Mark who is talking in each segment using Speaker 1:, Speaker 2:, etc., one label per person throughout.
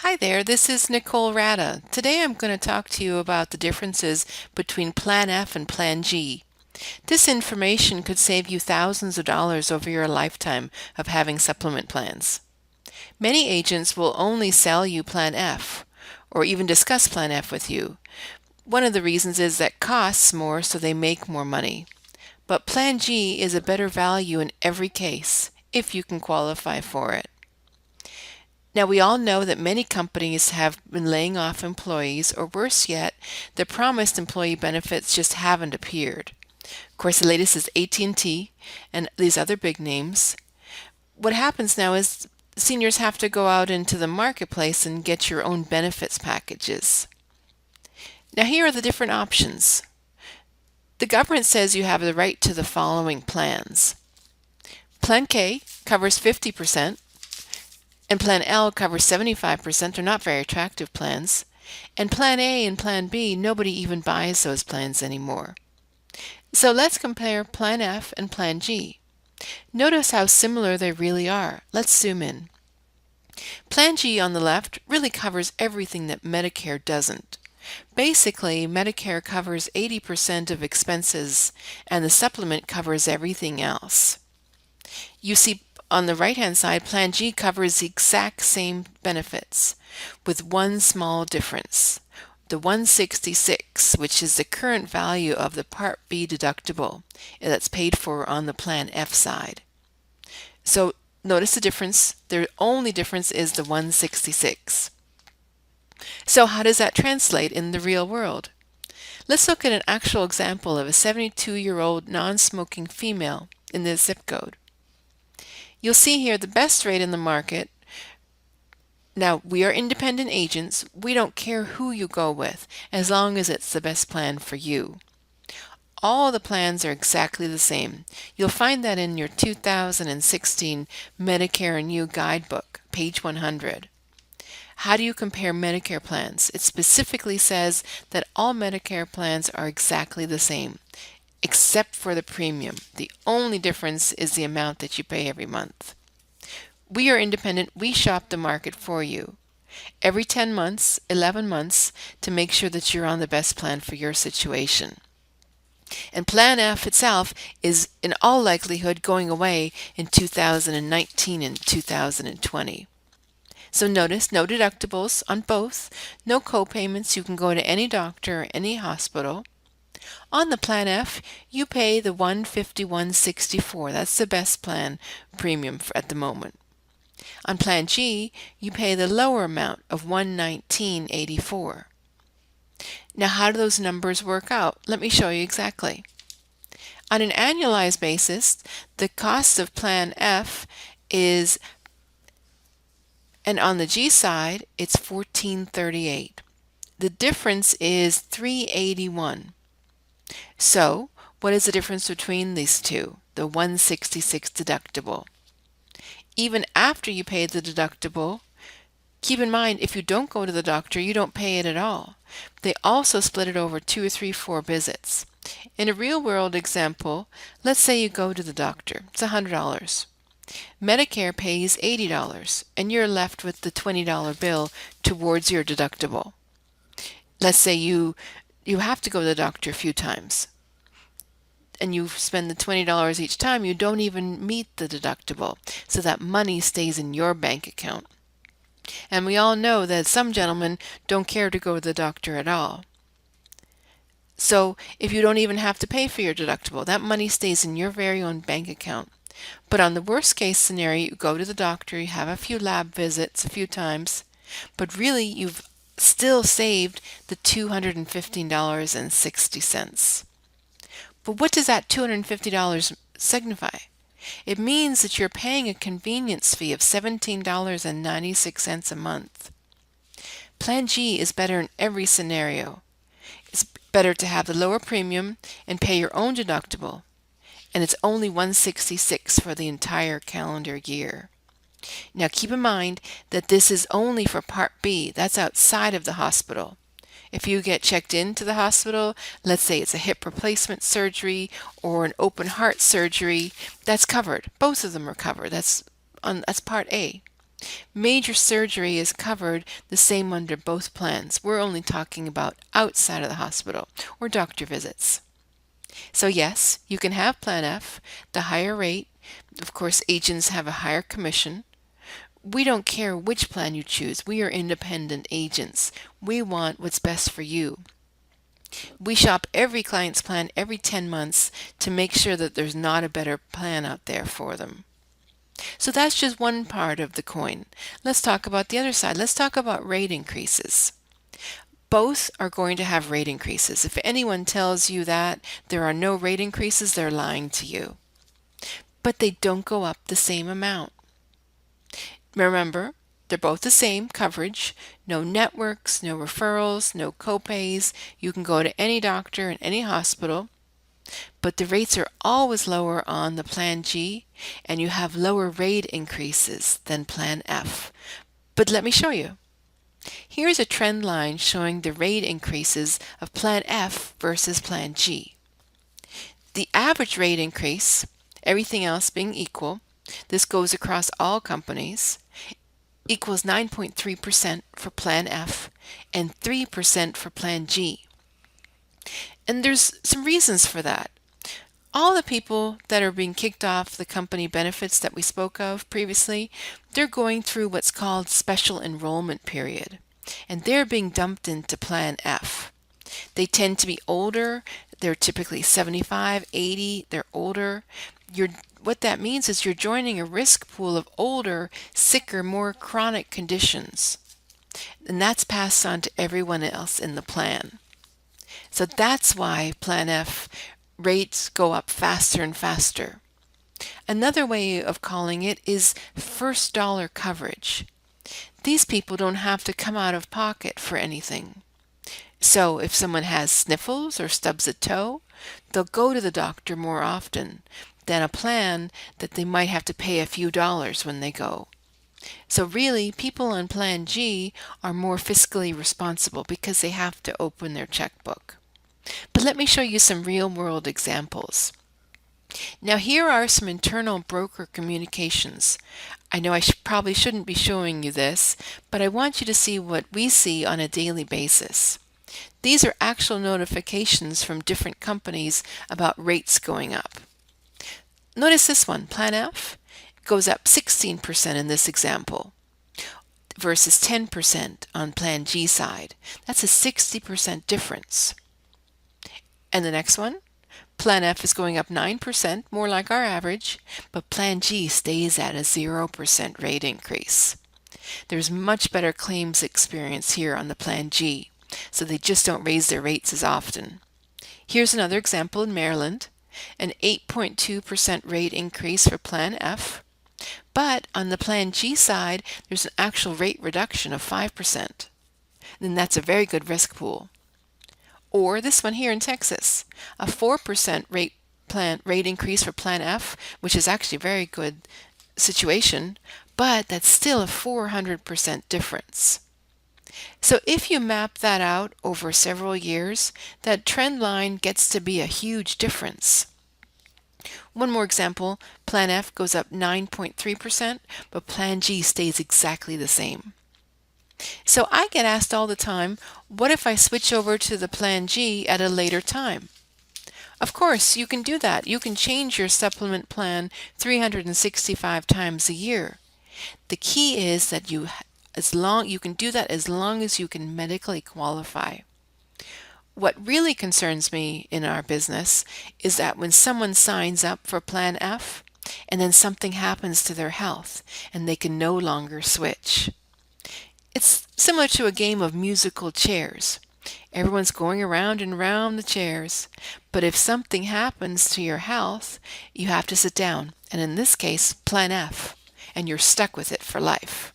Speaker 1: Hi there, this is Nicole Rada. Today I'm going to talk to you about the differences between Plan F and Plan G. This information could save you thousands of dollars over your lifetime of having supplement plans. Many agents will only sell you Plan F or even discuss Plan F with you. One of the reasons is that it costs more, so they make more money. But Plan G is a better value in every case if you can qualify for it. Now, we all know that many companies have been laying off employees, or worse yet, the promised employee benefits just haven't appeared. Of course, the latest is AT&T and these other big names. What happens now is seniors have to go out into the marketplace and get your own benefits packages. Now, here are the different options. The government says you have the right to the following plans. Plan K covers 50%. And Plan L covers 75%. They're not very attractive plans. And Plan A and Plan B, nobody even buys those plans anymore. So let's compare Plan F and Plan G. Notice how similar they really are. Let's zoom in. Plan G on the left really covers everything that Medicare doesn't. Basically, Medicare covers 80% of expenses, and the supplement covers everything else. You see, on the right-hand side, Plan G covers the exact same benefits, with one small difference. The 166, which is the current value of the Part B deductible that's paid for on the Plan F side. So notice the difference. The only difference is the 166. So how does that translate in the real world? Let's look at an actual example of a 72-year-old non-smoking female in this zip code. You'll see here the best rate in the market. Now, we are independent agents. We don't care who you go with, as long as it's the best plan for you. All the plans are exactly the same. You'll find that in your 2016 Medicare and You Guidebook, page 100. How do you compare Medicare plans? It specifically says that all Medicare plans are exactly the same, except for the premium. The only difference is the amount that you pay every month. We are independent. We shop the market for you every 10 months, 11 months, to make sure that you're on the best plan for your situation. And Plan F itself is in all likelihood going away in 2019 and 2020. So notice no deductibles on both, no co-payments. You can go to any doctor or any hospital. On the Plan F, you pay the $151.64. That's the best plan premium at the moment. On Plan G, you pay the lower amount of $119.84. Now, how do those numbers work out? Let me show you exactly. On an annualized basis, the cost of Plan F is, and on the G side, it's $14.38. The difference is $381. So, what is the difference between these two? The 166 deductible. Even after you pay the deductible, keep in mind, if you don't go to the doctor, you don't pay it at all. They also split it over 2 or 3, 4 visits. In a real-world example, let's say you go to the doctor. It's $100. Medicare pays $80, and you're left with the $20 bill towards your deductible. Let's say you have to go to the doctor a few times, and you spend the $20 each time. You don't even meet the deductible, so that money stays in your bank account. And we all know that some gentlemen don't care to go to the doctor at all. So if you don't even have to pay for your deductible, that money stays in your very own bank account. But on the worst case scenario, you go to the doctor, you have a few lab visits a few times, but really you've still saved the $215.60. But what does that $250 signify? It means that you're paying a convenience fee of $17.96 a month. Plan G is better in every scenario. It's better to have the lower premium and pay your own deductible, and it's only $166 for the entire calendar year. Now keep in mind that this is only for Part B. That's outside of the hospital. If you get checked into the hospital, let's say it's a hip replacement surgery or an open heart surgery, that's covered. Both of them are covered. That's Part A. Major surgery is covered the same under both plans. We're only talking about outside of the hospital or doctor visits. So yes, you can have Plan F, the higher rate. Of course, agents have a higher commission. We don't care which plan you choose. We are independent agents. We want what's best for you. We shop every client's plan every 10 months to make sure that there's not a better plan out there for them. So that's just one part of the coin. Let's talk about the other side. Let's talk about rate increases. Both are going to have rate increases. If anyone tells you that there are no rate increases, they're lying to you. But they don't go up the same amount. Remember, they're both the same coverage, no networks, no referrals, no copays. You can go to any doctor in any hospital, but the rates are always lower on the Plan G, and you have lower rate increases than Plan F. But let me show you. Here's a trend line showing the rate increases of Plan F versus Plan G. The average rate increase, everything else being equal, this goes across all companies, equals 9.3% for Plan F and 3% for Plan G. And there's some reasons for that. All the people that are being kicked off the company benefits that we spoke of previously, they're going through what's called special enrollment period, and they're being dumped into Plan F. They tend to be older. They're typically 75, 80, they're older. What that means is you're joining a risk pool of older, sicker, more chronic conditions. And that's passed on to everyone else in the plan. So that's why Plan F rates go up faster and faster. Another way of calling it is first dollar coverage. These people don't have to come out of pocket for anything. So if someone has sniffles or stubs a toe, they'll go to the doctor more often than a plan that they might have to pay a few dollars when they go. So really, people on Plan G are more fiscally responsible because they have to open their checkbook. But let me show you some real-world examples. Now here are some internal broker communications. I know I probably shouldn't be showing you this, but I want you to see what we see on a daily basis. These are actual notifications from different companies about rates going up. Notice this one, Plan F, goes up 16% in this example versus 10% on Plan G side. That's a 60% difference. And the next one, Plan F is going up 9%, more like our average, but Plan G stays at a 0% rate increase. There's much better claims experience here on the Plan G, so they just don't raise their rates as often. Here's another example in Maryland, an 8.2% rate increase for Plan F, but on the Plan G side, there's an actual rate reduction of 5%. Then that's a very good risk pool. Or this one here in Texas, a 4% rate increase for Plan F, which is actually a very good situation, but that's still a 400% difference. So if you map that out over several years, that trend line gets to be a huge difference. One more example, Plan F goes up 9.3%, but Plan G stays exactly the same. So I get asked all the time, what if I switch over to the Plan G at a later time? Of course, you can do that. You can change your supplement plan 365 times a year. The key is that you can do that as long as you can medically qualify. What really concerns me in our business is that when someone signs up for Plan F and then something happens to their health and they can no longer switch. It's similar to a game of musical chairs. Everyone's going around and around the chairs, but if something happens to your health, you have to sit down, and in this case, Plan F, and you're stuck with it for life.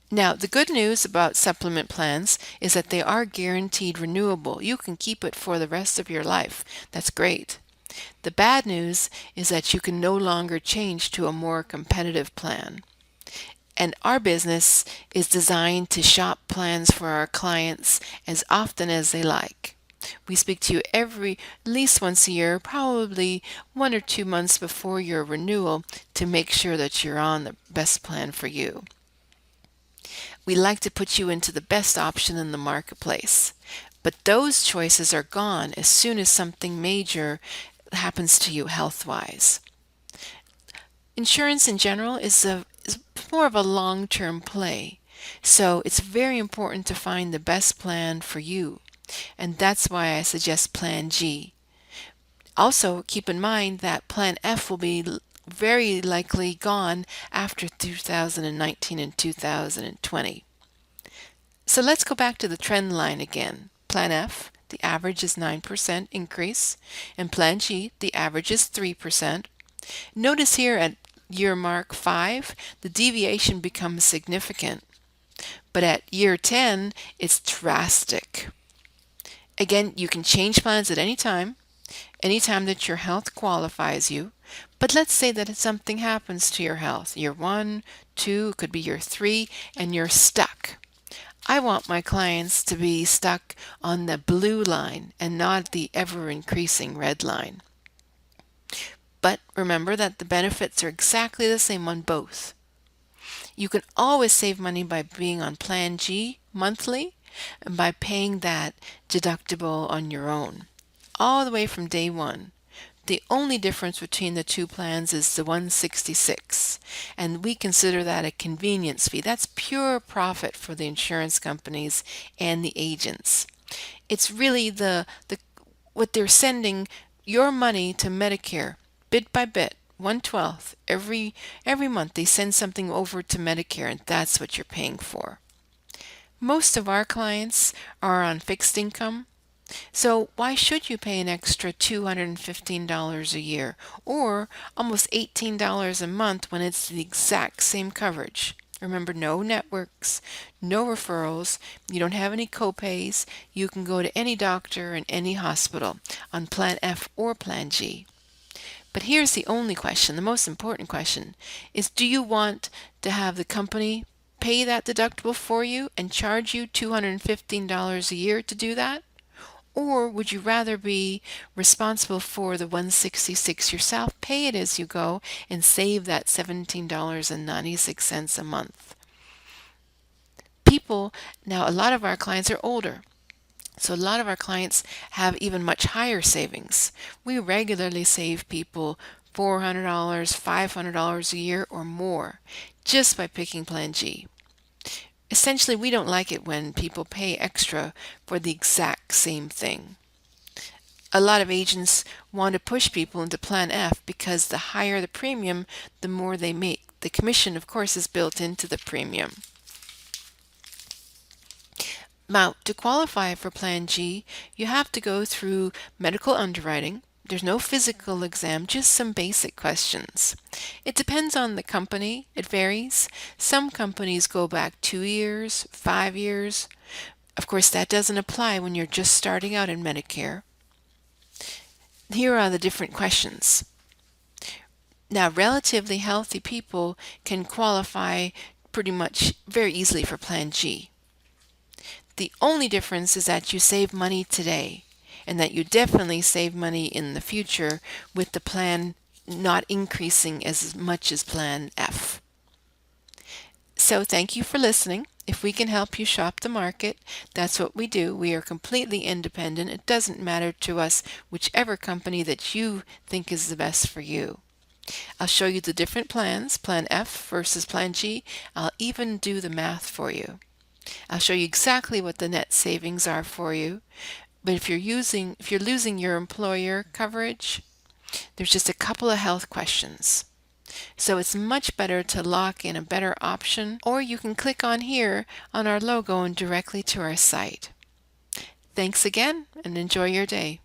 Speaker 1: Now, the good news about supplement plans is that they are guaranteed renewable. You can keep it for the rest of your life. That's great. The bad news is that you can no longer change to a more competitive plan. And our business is designed to shop plans for our clients as often as they like. We speak to you at least once a year, probably 1 or 2 months before your renewal, to make sure that you're on the best plan for you. We like to put you into the best option in the marketplace. But those choices are gone as soon as something major happens to you health-wise. Insurance in general is more of a long-term play. So it's very important to find the best plan for you. And that's why I suggest Plan G. Also, keep in mind that Plan F will be very likely gone after 2019 and 2020. So let's go back to the trend line again. Plan F, the average is 9% increase, and Plan G, the average is 3%. Notice here at year mark 5, the deviation becomes significant, but at year 10, it's drastic. Again, you can change plans at any time that your health qualifies you, but let's say that something happens to your health. Year 1, 2, could be year 3, and you're stuck. I want my clients to be stuck on the blue line and not the ever-increasing red line. But remember that the benefits are exactly the same on both. You can always save money by being on Plan G monthly and by paying that deductible on your own, all the way from day one. The only difference between the two plans is the 166, and we consider that a convenience fee. That's pure profit for the insurance companies and the agents. It's really what they're sending your money to Medicare bit by bit, 1/12 every month. They send something over to Medicare, and that's what you're paying for. Most of our clients are on fixed income. So why should you pay an extra $215 a year or almost $18 a month when it's the exact same coverage? Remember, no networks, no referrals, you don't have any copays, you can go to any doctor in any hospital on Plan F or Plan G. But here's the only question, the most important question, is do you want to have the company pay that deductible for you and charge you $215 a year to do that? Or would you rather be responsible for the 166 yourself, pay it as you go, and save that $17.96 a month? Now a lot of our clients are older. So a lot of our clients have even much higher savings. We regularly save people $400, $500 a year or more just by picking Plan G. Essentially, we don't like it when people pay extra for the exact same thing. A lot of agents want to push people into Plan F because the higher the premium, the more they make. The commission, of course, is built into the premium. Now, to qualify for Plan G, you have to go through medical underwriting. There's no physical exam, just some basic questions. It depends on the company. It varies. Some companies go back 2 years, 5 years. Of course, that doesn't apply when you're just starting out in Medicare. Here are the different questions. Now, relatively healthy people can qualify pretty much very easily for Plan G. The only difference is that you save money today, and that you definitely save money in the future with the plan not increasing as much as Plan F. So thank you for listening. If we can help you shop the market, that's what we do. We are completely independent. It doesn't matter to us whichever company that you think is the best for you. I'll show you the different plans, Plan F versus Plan G. I'll even do the math for you. I'll show you exactly what the net savings are for you. But if you're losing your employer coverage, there's just a couple of health questions. So it's much better to lock in a better option, or you can click on here on our logo and directly to our site. Thanks again, and enjoy your day.